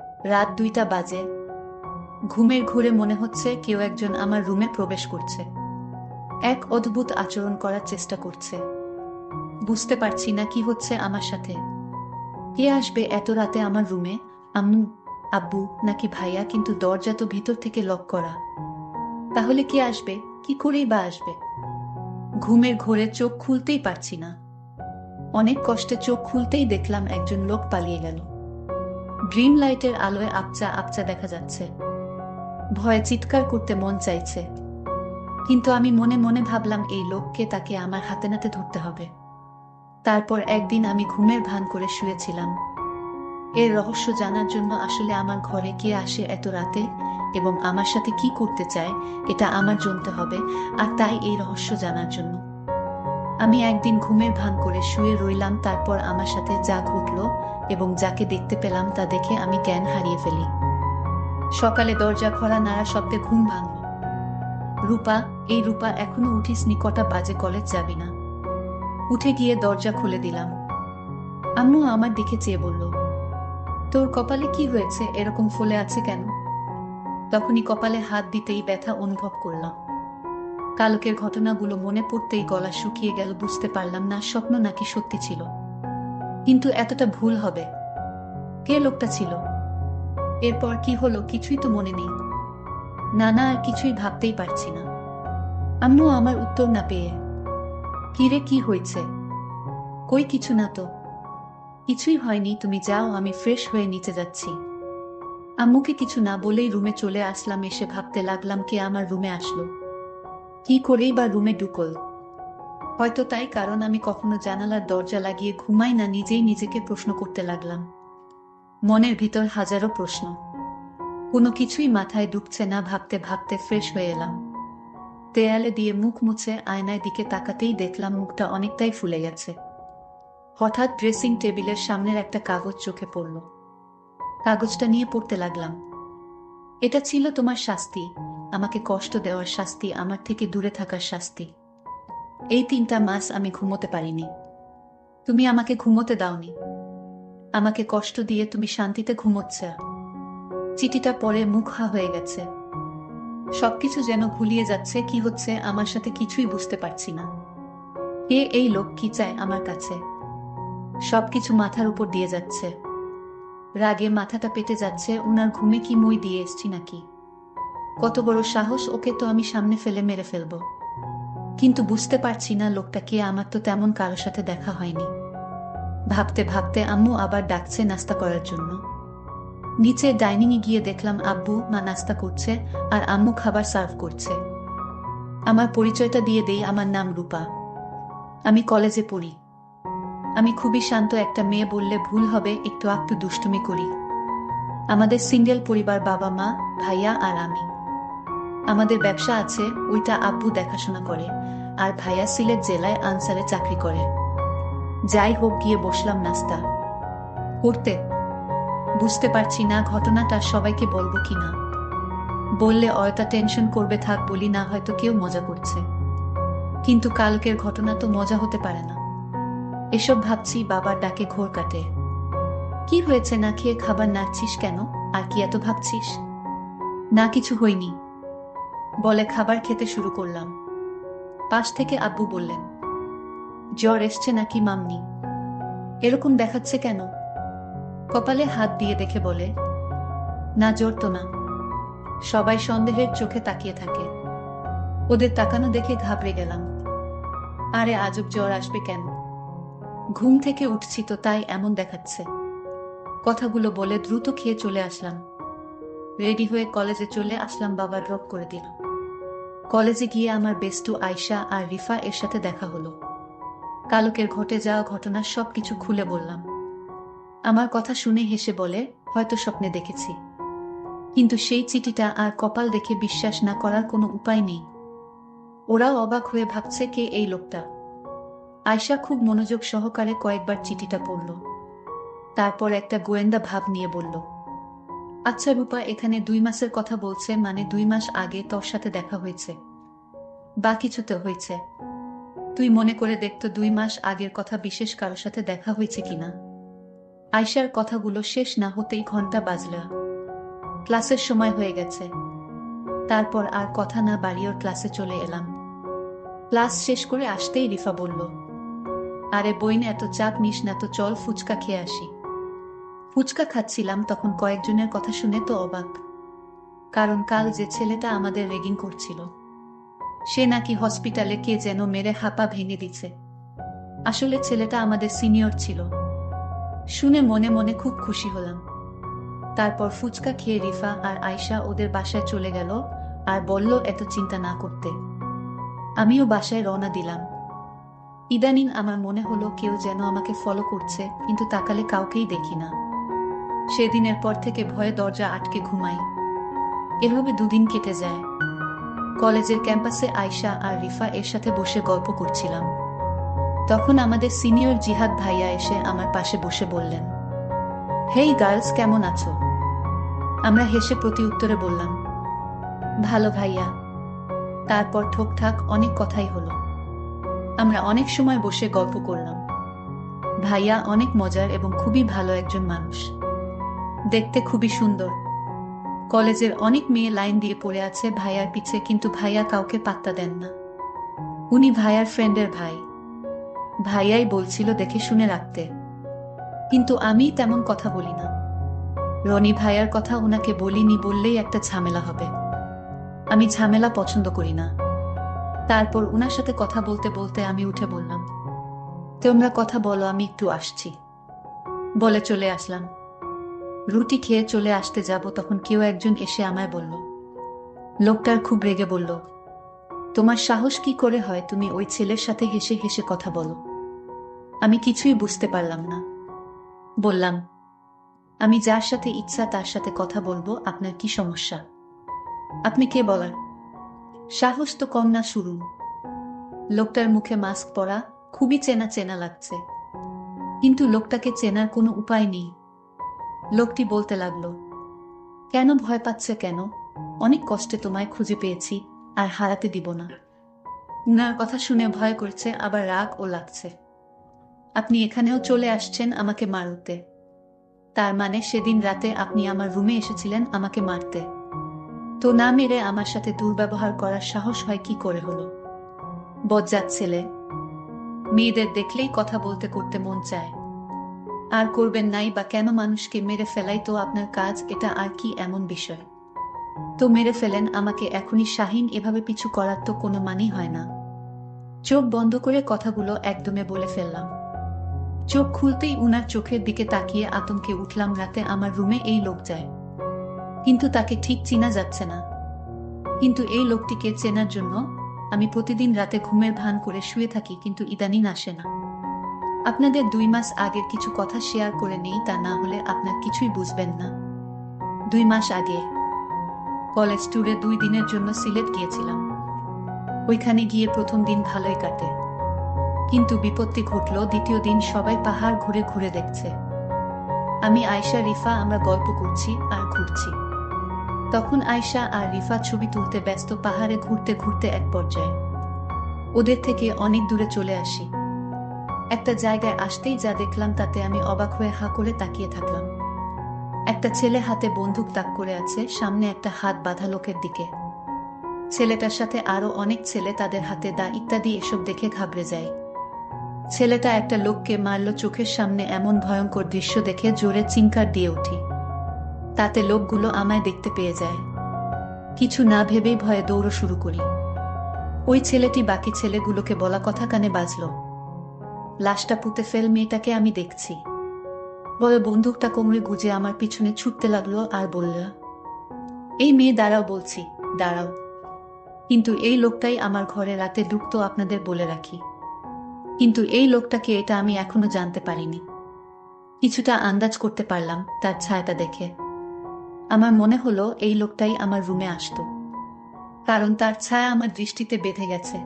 রাত 2টা বাজে। ঘুমের ঘোরে মনে হচ্ছে কেউ একজন আমার রুমে প্রবেশ করছে। এক অদ্ভুত আচরণ করার চেষ্টা করছে। বুঝতে পারছি না কি হচ্ছে আমার সাথে। কে আসবে এত রাতে আমার রুমে? আম্মু, আব্বু নাকি ভাইয়া? কিন্তু দরজা তো ভিতর থেকে লক করা। তাহলে কে আসবে? কি করেই বা আসবে? ঘুমের ঘোরে চোখ খুলতেই পারছি না। অনেক কষ্টে চোখ খুলতেই দেখলাম একজন লোক পালিয়ে গেল। ড্রিম লাইটের আলোয় আপচা আপচা দেখা যাচ্ছে। ভয়ে চিৎকার করতে মন চাইছে, কিন্তু আমি মনে মনে ভাবলাম এই লোককে, তাকে আমার হাতে নাতে ধরতে হবে। তারপর একদিন আমি ঘুমের ভান করে শুয়েছিলাম। এর রহস্য জানার জন্য আসলে আমার ঘরে কে আসে এত রাতে এবং আমার সাথে কি করতে চায়, এটা আমার জানতে হবে। আর তাই এই রহস্য জানার জন্য আমি একদিন ঘুমের ভান করে শুয়ে রইলাম। তারপর আমার সাথে যা ঘটল এবং যাকে দেখতে পেলাম তা দেখে আমি জ্ঞান হারিয়ে ফেলি। সকালে দরজা খোলা নাড়া শব্দে ঘুম ভাঙল। রূপা, এই রূপা, এখনো উঠিসনি? কটা বাজে? কলেজ যাবি না? উঠে গিয়ে দরজা খুলে দিলাম। আম্মু আমার দিকে চেয়ে বলল, তোর কপালে কি হয়েছে? এরকম ফুলে আছে কেন? তখনই কপালে হাত দিতেই ব্যথা অনুভব করলাম। কালকের ঘটনাগুলো মনে পড়তেই গলা শুকিয়ে গেল। বুঝতে পারলাম না স্বপ্ন নাকি সত্যি ছিল। কিন্তু এতটা ভুল হবে? কে লোকটা ছিল? এরপর কি হলো কিছুই তো মনে নেই। না না, আর কিছুই ভাবতেই পারছি না। আম্মু আমার উত্তর না পেয়ে, কিরে কি হয়েছে? কই কিছু না তো। কিছুই হয়নি, তুমি যাও, আমি ফ্রেশ হয়ে নিচে যাচ্ছি। আম্মুকে কিছু না বলেই রুমে চলে আসলাম। এসে ভাবতে লাগলাম কে আমার রুমে আসলো, কি করেই বা রুমে ঢুকল। হয়তো তাই, কারণ আমি কখনো জানালার দরজা লাগিয়ে ঘুমাই না। নিজেই নিজেকে প্রশ্ন করতে লাগলাম। মনের ভিতর হাজারো প্রশ্ন, কোনো কিছুই মাথায় ঢুকছে না। ভাবতে ভাবতে ফ্রেশ হয়ে এলাম। দেয়ালে দিয়ে মুখ মুছে আয়নায় দিকে তাকাতেই দেখলাম মুখটা অনেকটাই ফুলে গেছে। হঠাৎ ড্রেসিং টেবিলের সামনের একটা কাগজ চোখে পড়ল। কাগজটা নিয়ে পড়তে লাগলাম। এটা ছিল তোমার শাস্তি, আমাকে কষ্ট দেওয়ার শাস্তি, আমার থেকে দূরে থাকার শাস্তি। এই 3টা মাস আমি ঘুমোতে পারিনি। তুমি আমাকে ঘুমোতে দাওনি। আমাকে কষ্ট দিয়ে তুমি শান্তিতে ঘুমোচ্ছ। চিঠিটা পড়ে মুখ হা হয়ে গেছে। সবকিছু যেন গুলিয়ে যাচ্ছে। কি হচ্ছে আমার সাথে কিছুই বুঝতে পারছি না। কে এই লোক? কি চায় আমার কাছে? সবকিছু মাথার উপর দিয়ে যাচ্ছে। রাগে মাথাটা পেটে যাচ্ছে। উনার ঘুমে কি মই দিয়ে এসছি নাকি? কত বড় সাহস! ওকে তো আমি সামনে ফেলে মেরে ফেলবো। কিন্তু বুঝতে পারছি না লোকটা কে। আমার তো তেমন কারো সাথে দেখা হয়নি। ভাবতে ভাবতে আম্মু আবার ডাকছে নাস্তা করার জন্য। নিচে ডাইনিং এ গিয়ে দেখলাম আব্বু মা নাস্তা করছে আর আম্মু খাবার সার্ভ করছে। আমার পরিচয়টা দিয়ে দেই, আমার নাম রূপা। আমি কলেজে পড়ি। আমি খুবই শান্ত একটা মেয়ে বললে ভুল হবে, একটু একটু দুষ্টুমি করি। আমাদের সিঙ্গেল পরিবার, বাবা মা, ভাইয়া আর আমি। আমাদের ব্যবসা আছে, ওইটা আব্বু দেখাশোনা করে। আর ভাইয়া সিলেট জেলায় আনসারে চাকরি করে। যাই হোক, গিয়ে বসলাম নাস্তা করতে। বুঝতে পারছি না ঘটনাটা সবাইকে বলবো কিনা। বললে অয়তা টেনশন করবে, থাক বলি না, হয়তো কেউ মজা করছে। কিন্তু কালকের ঘটনা তো মজা হতে পারে না। এসব ভাবছি, বাবার ডাকে ঘোর কাটে। কি হয়েছে? না খেয়ে খাবার নাড়ছিস কেন? আর কি এত ভাবছিস? না কিছু হয়নি বলে খাবার খেতে শুরু করলাম। পাশ থেকে আব্বু বললেন, জ্বর এসছে নাকি মাম্মি? এরকম দেখাচ্ছে কেন? কপালে হাত দিয়ে দেখে বলে, না জ্বর তো না। সবাই সন্দেহের চোখে তাকিয়ে থাকে। ওদের তাকানো দেখে ঘাবড়ে গেলাম। আরে আজব, জ্বর আসবে কেন? ঘুম থেকে উঠছি তো, তাই এমন দেখাচ্ছে। কথাগুলো বলে দ্রুত খেয়ে চলে আসলাম। রেডি হয়ে কলেজে চলে আসলাম। বাবা ড্রপ করে দিল। কলেজে গিয়ে আমার বেস্টু আয়শা আর রিফা এর সাথে দেখা হলো। কালকের ঘটে যাওয়া ঘটনার সবকিছু খুলে বললাম। আমার কথা শুনে হেসে বলে, হয়তো স্বপ্নে দেখেছি। কিন্তু সেই চিঠিটা আর কপাল দেখে বিশ্বাস না করার কোনো উপায় নেই। ওরাও অবাক হয়ে ভাবছে কে এই লোকটা। আয়শা খুব মনোযোগ সহকারে কয়েকবার চিঠিটা পড়ল। তারপর একটা গোয়েন্দা ভাব নিয়ে বলল, আচ্ছা রূপা, এখানে 2 মাসের কথা বলছে, মানে 2 মাস আগে তোর সাথে দেখা হয়েছে বা কিছুতে হয়েছে? তুই মনে করে দেখতো 2 মাস আগের কথা বিশেষ কারোর সাথে দেখা হয়েছে কিনা। আয়শার কথাগুলো শেষ না হতেই ঘন্টা বাজল। ক্লাসের সময় হয়ে গেছে। তারপর আর কথা না বাড়িয়ে ওর ক্লাসে চলে এলাম। ক্লাস শেষ করে আসতেই রিফা বলল, আরে বইন, এত চাপ নিস না তো, চল ফুচকা খেয়ে আসি। ফুচকা খাচ্ছিলাম তখন কয়েকজনের কথা শুনে তো অবাক। কারণ কাল যে ছেলেটা আমাদের রেগিং করছিল, সে নাকি হসপিটালে কে যেন মেরে হাপা ভেঙে দিছে। আসলে ছেলেটা আমাদের সিনিয়র ছিল। শুনে মনে মনে খুব খুশি হলাম। তারপর ফুচকা খেয়ে রিফা আর আয়শা ওদের বাসায় চলে গেল আর বলল এত চিন্তা না করতে। আমিও বাসায় রওনা দিলাম। ইদানিং আমার মনে হলো কেউ যেন আমাকে ফলো করছে, কিন্তু তাকালে কাউকেই দেখি না। সেদিনের পর থেকে ভয়ে দরজা আটকে ঘুমাই। এভাবে দুদিন কেটে যায়। কলেজের ক্যাম্পাসে আয়শা আর রিফা এর সাথে বসে গল্প করছিলাম। তখন আমাদের সিনিয়র জিহাদ ভাইয়া এসে আমার পাশে বসে বললেন, হেই গার্লস, কেমন আছো? আমরা হেসে প্রতি উত্তরে বললাম, ভালো ভাইয়া। তারপর ঠোকঠাক অনেক কথাই হলো। আমরা অনেক সময় বসে গল্প করলাম। ভাইয়া অনেক মজার এবং খুবই ভালো একজন মানুষ। দেখতে খুবই সুন্দর। কলেজের অনেক মেয়ে লাইন দিয়ে পড়ে আছে ভাইয়ার পিছে, কিন্তু ভাইয়া কাউকে পাত্তা দেন না। উনি ভাইয়ার ফ্রেন্ডের ভাই। ভাইয়াই বলছিল দেখে শুনে রাখতে, কিন্তু আমি তেমন কথা বলি না। রনি ভাইয়ার কথা ওনাকে বলিনি বললেই একটা ঝামেলা হবে। আমি ঝামেলা পছন্দ করি না। তারপর উনার সাথে কথা বলতে বলতে আমি উঠে বললাম, তোমরা কথা বলো, আমি একটু আসছি। বলে চলে আসলাম। রুটি খেয়ে চলে আসতে যাব, তখন কেউ একজন এসে আমায় বলল, লোকটার খুব রেগে বলল, তোমার সাহস কি করে হয় তুমি ওই ছেলের সাথে হেসে হেসে কথা বলো? আমি কিছুই বুঝতে পারলাম না। বললাম, আমি যার সাথে ইচ্ছা তার সাথে কথা বলবো, আপনার কি সমস্যা? আপনি কে বলার? সাহস তো কম না শুরুন। লোকটার মুখে মাস্ক পরা, খুবই চেনা চেনা লাগছে, কিন্তু লোকটাকে চেনার কোনো উপায় নেই। লোকটি বলতে লাগলো, কেন ভয় পাচ্ছে কেন? অনেক কষ্টে তোমায় খুঁজে পেয়েছি, আর হারাতে দিব না। উনার কথা শুনে ভয় করছে, আবার রাগ ও লাগছে। আপনি এখানেও চলে আসছেন আমাকে মারতে। তার মানে সেদিন রাতে আপনি আমার রুমে এসেছিলেন আমাকে মারতে। তো না মেরে আমার সাথে দুর্ব্যবহার করার সাহস হয় কি করে হলো? বজ্জাত ছেলে। মেয়েদের দেখলেই কথা বলতে করতে মন চায়। আর করবেন নাই বা কেন? মানুষকে মেরে ফেলাই তো আপনার কাজ, এটা আর কি এমন বিষয়? তো মেরে ফেলেন আমাকে এখনই। শাহিন, এভাবে পিছু করার তো কোনো মানেই হয় না। চোখ বন্ধ করে কথাগুলো একদমে বলে ফেললাম। চোখ খুলতেই উনার চোখের দিকে তাকিয়ে আতঙ্কে উঠলাম। রাতে আমার রুমে এই লোক যায়, কিন্তু তাকে ঠিক চিনা যাচ্ছে না। কিন্তু এই লোকটিকে চেনার জন্য আমি প্রতিদিন রাতে ঘুমের ভান করে শুয়ে থাকি, কিন্তু ইদানিং আসে না। আপনাদের 2 মাস আগের কিছু কথা শেয়ার করে নেই, তা না হলে আপনার কিছুই বুঝবেন না। 2 মাস আগে কলেজ ট্যুরে 2 দিনের জন্য সিলেট গিয়েছিলাম। ওইখানে গিয়ে প্রথম দিন ভালোই কাটে, কিন্তু বিপত্তি ঘটল। দ্বিতীয় দিন সবাই পাহাড় ঘুরে ঘুরে দেখছে। আমি, আয়শা, রিফা আমরা গল্প করছি আর ঘুরছি। তখন আয়শা আর রিফা ছবি তুলতে ব্যস্ত। পাহাড়ে ঘুরতে ঘুরতে এক পর্যায়ে ওদের থেকে অনেক দূরে চলে আসি। একটা জায়গায় আসতেই যা দেখলাম তাতে আমি অবাক হয়ে হাঁ করে তাকিয়ে থাকলাম। একটা ছেলে হাতে বন্দুক তাক করে আছে, সামনে একটা হাত বাঁধা লোকের দিকে। ছেলেটার সাথে আরো অনেক ছেলে, তাদের হাতে দা ইত্যাদি। এসব দেখে ঘাবড়ে যায়। ছেলেটা একটা লোককে মারল চোখের সামনে। এমন ভয়ঙ্কর দৃশ্য দেখে জোরে চিৎকার দিয়ে উঠি। তাতে লোকগুলো আমায় দেখতে পেয়ে যায়। কিছু না ভেবেই ভয়ে দৌড় শুরু করি। ওই ছেলেটি বাকি ছেলেগুলোকে বলা কথা কানে বাজল, লাশটা পুঁতে ফেল, মেয়েটাকে আমি দেখছি। বলে বন্দুকটা কোমরে গুজে আমার পিছনে ছুটতে লাগলো আর বলল, এই মেয়ে দাঁড়াও বলছি, দাঁড়াও। কিন্তু এই লোকটাই আমার ঘরে রাতে ঢুকতো, আপনাদের বলে রাখি। কিন্তু এই লোকটাকে এটা আমি এখনো জানতে পারিনি। কিছুটা আন্দাজ করতে পারলাম তার ছায়াটা দেখে। আমার মনে হলো এই লোকটাই আমার রুমে আসতো, কারণ তার ছায়া আমার দৃষ্টিতে বেঁধে গেছে।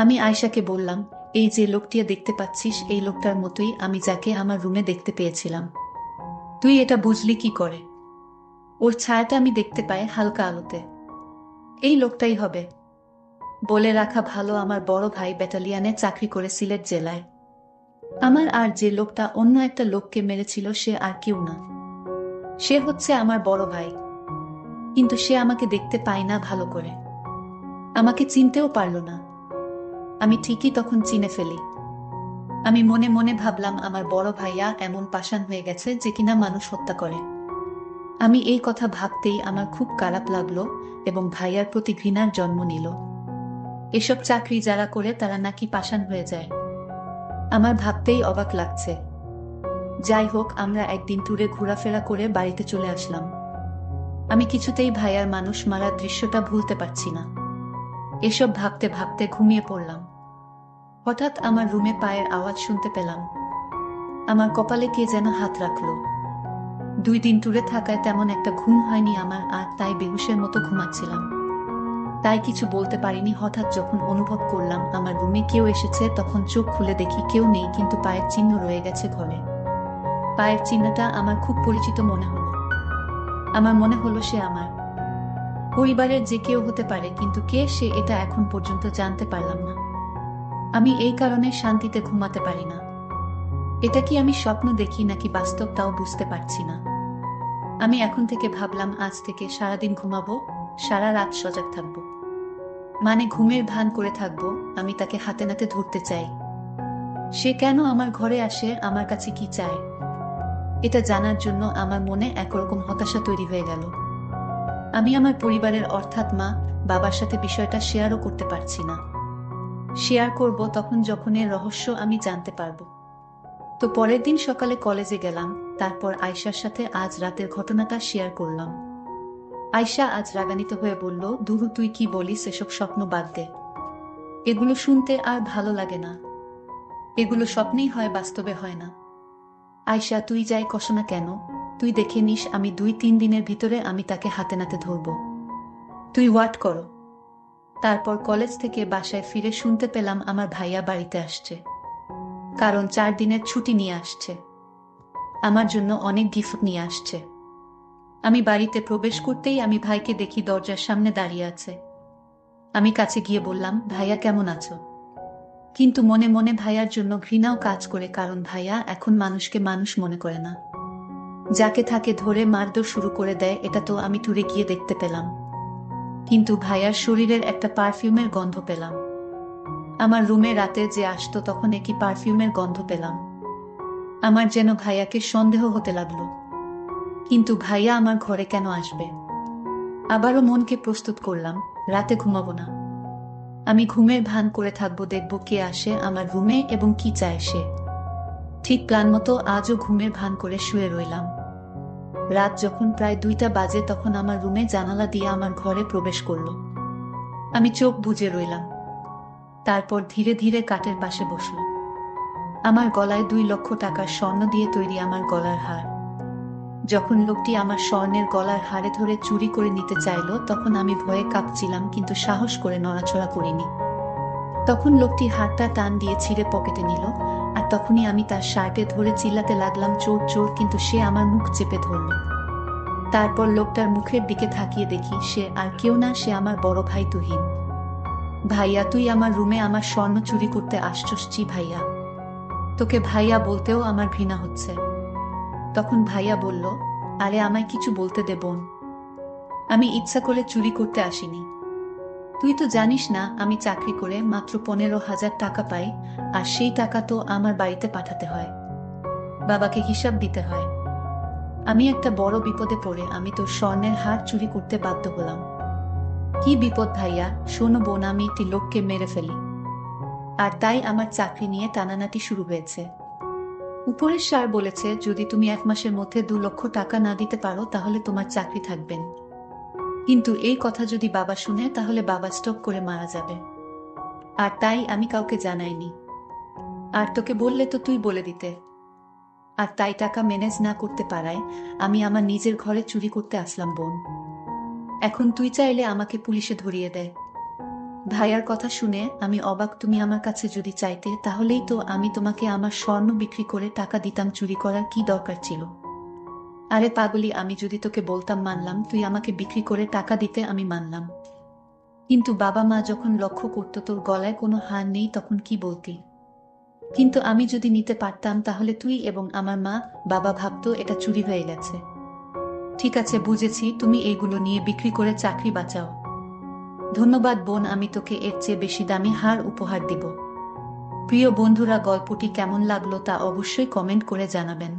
আমি আয়শাকে বললাম, এই যে লোকটি দেখতে পাচ্ছিস, এই লোকটার মতোই আমি যাকে আমার রুমে দেখতে পেয়েছিলাম। তুই এটা বুঝলি কি করে? ওর ছায়াটা আমি দেখতে পাই হালকা আলোতে। এই লোকটাই হবে। বলে রাখা ভালো, আমার বড় ভাই ব্যাটালিয়নে চাকরি করে সিলেট জেলায়। আমার আর যে লোকটা অন্য একটা লোককে মেরেছিল সে আর কেউ না, সে হচ্ছে আমার বড় ভাই। কিন্তু সে আমাকে দেখতে পায় না ভালো করে, আমাকে চিনতেও পারল না। আমি ঠিকই তখন চিনে ফেলি। আমি মনে মনে ভাবলাম আমার বড় ভাইয়া এমন পাষাণ হয়ে গেছে যে কিনা মানুষ হত্যা করে। আমি এই কথা ভাবতেই আমার খুব খারাপ লাগলো এবং ভাইয়ার প্রতি ঘৃণার জন্ম নিল। এসব চাকরি যারা করে তারা নাকি পাষাণ হয়ে যায়, আমার ভাবতেই অবাক লাগছে। যাই হোক, আমরা একদিন ট্যুরে ঘোরাফেরা করে বাড়িতে চলে আসলাম। আমি কিছুতেই ভাইয়ার মানুষ মারার দৃশ্যটা ভুলতে পারছি না। এসব ভাবতে ভাবতে ঘুমিয়ে পড়লাম। হঠাৎ আমার রুমে পায়ের আওয়াজ শুনতে পেলাম। আমার কপালে কে যেন হাত রাখলো। 2 দিন ট্যুরে থাকায় তেমন একটা ঘুম হয়নি আমার, আর তাই বেহুশের মতো ঘুমাচ্ছিলাম। তাই কিছু বলতে পারিনি। হঠাৎ যখন অনুভব করলাম আমার রুমে কেউ এসেছে, তখন চোখ খুলে দেখি কেউ নেই, কিন্তু পায়ের চিহ্ন রয়ে গেছে ঘরে। পায়ের চিহ্নটা আমার খুব পরিচিত মনে হলো। আমার মনে হলো সে আমার পরিবারের যে কেউ হতে পারে, কিন্তু কে সে এটা এখন পর্যন্ত জানতে পারলাম না। আমি এই কারণে শান্তিতে ঘুমাতে পারি না। এটা কি আমি স্বপ্ন দেখি নাকি বাস্তব তাও বুঝতে পারছি না। আমি এখন থেকে ভাবলাম আজ থেকে সারাদিন ঘুমাবো, সারা রাত সজাগ থাকবো। মানে ঘুমের ভান করে থাকবো। আমি তাকে হাতে নাতে ধরতে চাই। সে কেন আমার ঘরে আসে, আমার কাছে কি চায়, এটা জানার জন্য আমার মনে একরকম হতাশা তৈরি হয়ে গেল। আমি আমার পরিবারের অর্থাৎ মা বাবার সাথে বিষয়টা শেয়ারও করতে পারছি না। শেয়ার করব তখন যখন এর রহস্য আমি জানতে পারবো। তো পরের দিন সকালে কলেজে গেলাম, তারপর আয়শার সাথে আজ রাতের ঘটনাটা শেয়ার করলাম। আয়শা আজ রাগান্বিত হয়ে বলল, দুরু তুই কি বলিস, এসব স্বপ্ন বাদ দে, এগুলো শুনতে আর ভালো লাগে না। এগুলো স্বপ্নেই হয়, বাস্তবে হয় না। আয়শা তুই যাই কস না কেন, তুই দেখে নিস আমি 2-3 দিনের ভিতরে আমি তাকে হাতে নাতে ধরব। তুই ওয়াট করো। তারপর কলেজ থেকে বাসায় ফিরে শুনতে পেলাম আমার ভাইয়া বাড়িতে আসছে, কারণ 4 দিনের ছুটি নিয়ে আসছে। আমার জন্য অনেক গিফট নিয়ে আসছে। আমি বাড়িতে প্রবেশ করতেই আমি ভাইকে দেখি দরজার সামনে দাঁড়িয়ে আছে। আমি কাছে গিয়ে বললাম, ভাইয়া কেমন আছো? কিন্তু মনে মনে ভাইয়ার জন্য ঘৃণাও কাজ করে, কারণ ভাইয়া এখন মানুষকে মানুষ মনে করে না, যাকে থাকে ধরে মারধর শুরু করে দেয়। এটা তো আমি ট্যুরে গিয়ে দেখতে পেলাম। কিন্তু ভাইয়ার শরীরের একটা পারফিউমের গন্ধ পেলাম। আমার রুমে রাতে যে আসতো তখন একই পারফিউমের গন্ধ পেলাম। আমার যেন ভাইয়াকে সন্দেহ হতে লাগলো। কিন্তু ভাইয়া আমার ঘরে কেন আসবে? আবারও মনকে প্রস্তুত করলাম, রাতে ঘুমাবো না। আমি ঘুমের ভান করে থাকবো, দেখবো কে আসে আমার রুমে এবং কি চায় সে। ঠিক প্ল্যান মতো আজও ঘুমের ভান করে শুয়ে রইলাম। রাত যখন প্রায় 2টা বাজে তখন আমার রুমে জানালা দিয়ে আমার ঘরে প্রবেশ করলো। আমি চোখ বুজে রইলাম। তারপর ধীরে ধীরে কাঠের পাশে বসল। আমার গলায় 2 লক্ষ টাকার স্বর্ণ দিয়ে তৈরি আমার গলার হার। যখন লোকটি আমার স্বর্ণের গলার হারে ধরে চুরি করে নিতে চাইল তখন আমি ভয়ে কাঁপছিলাম, কিন্তু সাহস করে নড়াচড়া করিনি। তখন লোকটি হাতটা টান দিয়ে ছিঁড়ে পকেটে নিল, আর তখনই আমি তার শার্টে ধরে চিল্লাতে লাগলাম, চোর চোর, কিন্তু সে আমার মুখ চেপে ধরল। তারপর লোকটার মুখের দিকে তাকিয়ে দেখি সে আর কেউ না, সে আমার বড় ভাই তুহিন। ভাইয়া তুই আমার রুমে আমার স্বর্ণ চুরি করতে আসছস? জি ভাইয়া। তোকে ভাইয়া বলতেও আমার ঘৃণা হচ্ছে। তখন ভাইয়া বলল, আরে আমায় কিছু বলতে দে বোন, আমি ইচ্ছা করে চুরি করতে আসিনি। তুই তো জানিস না আমি চাকরি করে মাত্র 15,000 টাকা পাই, আর সেই টাকা তো আমার বাড়িতে পাঠাতে হয়, বাবাকে হিসাব দিতে হয়। আমি একটা বড় বিপদে পড়ে আমি তোর স্বর্ণের হার চুরি করতে বাধ্য হলাম। কি বিপদ ভাইয়া? শোনো বোন, আমি একটি লোককে মেরে ফেলি, আর তাই আমার চাকরি নিয়ে টানানাটি শুরু হয়েছে। উপরের স্যার বলেছে যদি তুমি 1 মাসের মধ্যে 2 লক্ষ টাকা না দিতে পারো তাহলে তোমার চাকরি থাকবেন। কিন্তু এই কথা যদি বাবা শুনে তাহলে বাবা স্ট্রোক করে মারা যাবে। আর তাই আমি কাউকে জানাইনি। আর তোকে বললে তো তুই বলে দিতে। আর তাই টাকা ম্যানেজ না করতে পারায় আমি আমার নিজের ঘরে চুরি করতে আসলাম বোন। এখন তুই চাইলে আমাকে পুলিশে ধরিয়ে দেয়। ভাইয়ার কথা শুনে আমি অবাক। তুমি আমার কাছে যদি চাইতে তাহলেই তো আমি তোমাকে আমার স্বর্ণ বিক্রি করে টাকা দিতাম, চুরি করার কি দরকার ছিল? আরে পাগলি, আমি যদি তোকে বলতাম মানলাম, তুই আমাকে বিক্রি করে টাকা দিতে আমি মানলাম। কিন্তু বাবা মা যখন লক্ষ্য করতো তোর গলায় কোনো হার নেই তখন কি বলতি? কিন্তু আমি যদি নিতে পারতাম তাহলে তুই এবং আমার মা বাবা ভাবতো এটা চুরি হয়ে গেছে। ঠিক আছে, বুঝেছি, তুমি এইগুলো নিয়ে বিক্রি করে চাকরি বাঁচাও। ধন্যবাদ বোন, আমি তোকে এর চেয়ে বেশি দামি হার উপহার দিব। প্রিয় বন্ধুরা, গল্পটি কেমন লাগলো তা অবশ্যই কমেন্ট করে জানাবেন।